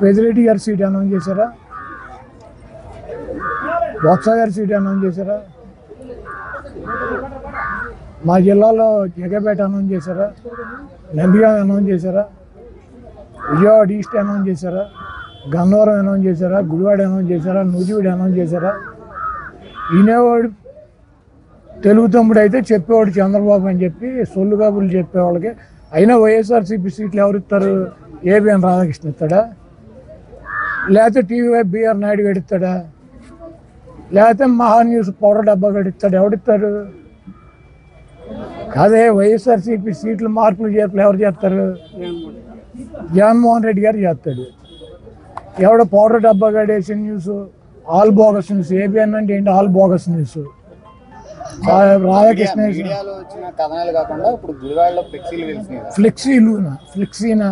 పెద్దిరెడ్డి గారి seat announce చేశారా? బొత్స గారి సీట్ అనౌన్స్ చేశారా? మా జిల్లాలో జగపేట అనౌన్స్ చేశారా? నందిగాం అనౌన్స్ చేశారా? విజయవాడ ఈస్ట్ అనౌన్స్ చేశారా? గన్నవరం అనౌన్స్ చేశారా? గుడివాడ అనౌన్స్ చేశారా? నూజివీడు అనౌన్స్ చేశారా? వినేవాడు తెలుగు తమ్ముడు అయితే చెప్పేవాడు చంద్రబాబు అని చెప్పి సొల్లు కబుర్లు చెప్పేవాళ్ళకి. అయినా వైఎస్ఆర్సీపీ సీట్లు ఎవరు ఇస్తారు? ఏబిఎన్ రాధాకృష్ణ ఇస్తాడా? లేకపోతే టీవీ బిఆర్ నాయుడు గడిస్తాడా? లేకపోతే మహాన్యూస్ పౌడర్ డబ్బా గడిస్తాడు? ఎవడిస్తారు? కాదే వైఎస్ఆర్సీపీ సీట్లు మార్పులు చేర్పులు ఎవరు చేస్తారు? జగన్మోహన్ రెడ్డి గారు చేస్తాడు. ఎవడో పౌడర్ డబ్బా గడేసిన news all bogus news. ABN అంటే ఏంటి? All bogus news. రాధాకృష్ణ ఫ్లెక్సీనా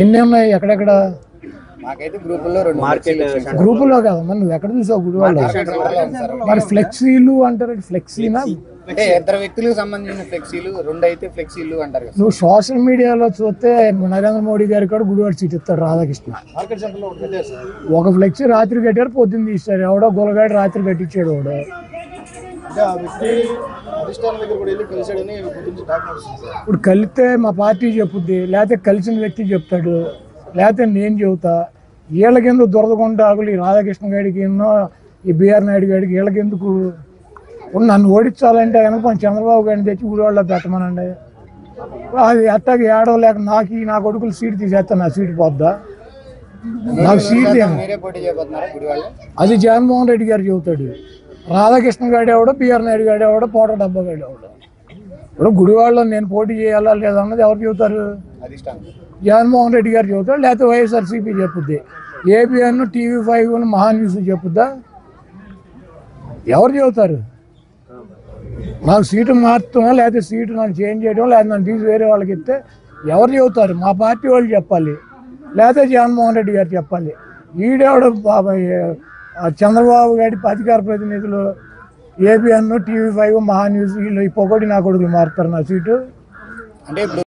ఎన్ని ఉన్నాయి? ఎక్కడెక్కడ గ్రూపుల్లో కాదు, మరి నువ్వు ఎక్కడ చూసావు? గుడివాడలో. మరి ఫ్లెక్సీలు అంటారు, ఫ్లెక్సీనా? అంటే ఇద్దరు వ్యక్తులకు సంబంధించిన ఫ్లెక్సీలు, రెండు అయితే ఫ్లెక్సీలు అంటారు. నువ్వు సోషల్ మీడియాలో చూస్తే నరేంద్ర మోడీ గారి కూడా గుడివాడ సీట్ ఇస్తాడు రాధాకృష్ణ. ఒక ఫ్లెక్సీ రాత్రి కట్టారు, పొద్దున్న తీస్తారు. ఎవడో గొలగాడు రాత్రి కట్టించాడు. వాడు ఇప్పుడు కలిస్తే మా పార్టీ చెప్పుద్ది, లేకపోతే కలిసిన వ్యక్తి చెప్తాడు, లేకపోతే నేను చెబుతా. వీళ్ళకెందుకు దురదగుండాకులు? ఈ రాధాకృష్ణ గారికి ఎన్నో, ఈ బిఆర్ నాయుడు గారికి వీళ్ళకెందుకు? నన్ను ఓడించాలంటే కనుక మన చంద్రబాబు గారిని తెచ్చి గుడివాడలో పెట్టమనండి. అది అట్టాకి ఏడవలేక నా కొడుకులు సీట్ తీసేస్తా, నా సీటు పోద్దా? నాకు సీట్ అది జగన్మోహన్ రెడ్డి గారు చెబుతాడు. రాధాకృష్ణ గారు ఎవడో, బిఆర్ నాయుడు గారు ఎవడో, పోట డబ్బా గారు ఎవడో. ఇప్పుడు గుడివాడలో నేను పోటీ చేయాలా లేదా అన్నది ఎవరు చెబుతారు? జగన్మోహన్ రెడ్డి గారు చెబుతాడు, లేకపోతే వైఎస్ఆర్సీపీ చెప్పుద్ది. ఏబిఎన్, టీవీ5, మహాన్యూస్ చెప్పుద్దా? ఎవరు చెబుతారు? నాకు సీటు మార్చడం, లేకపోతే సీటు నన్ను చేంజ్ చేయడం, లేకపోతే నన్ను తీసి వేరే వాళ్ళకి ఇస్తే ఎవరు చెబుతారు? మా పార్టీ వాళ్ళు చెప్పాలి, లేకపోతే జగన్మోహన్ రెడ్డి గారు చెప్పాలి. ఈడేవాడు చంద్రబాబు గారి అధికార ప్రతినిధులు ఏబిఎన్, టీవీ5, మహాన్యూస్ వీళ్ళు ఈ పొగడి నా కొడుకులు మారుతారు నా సీటు. అంటే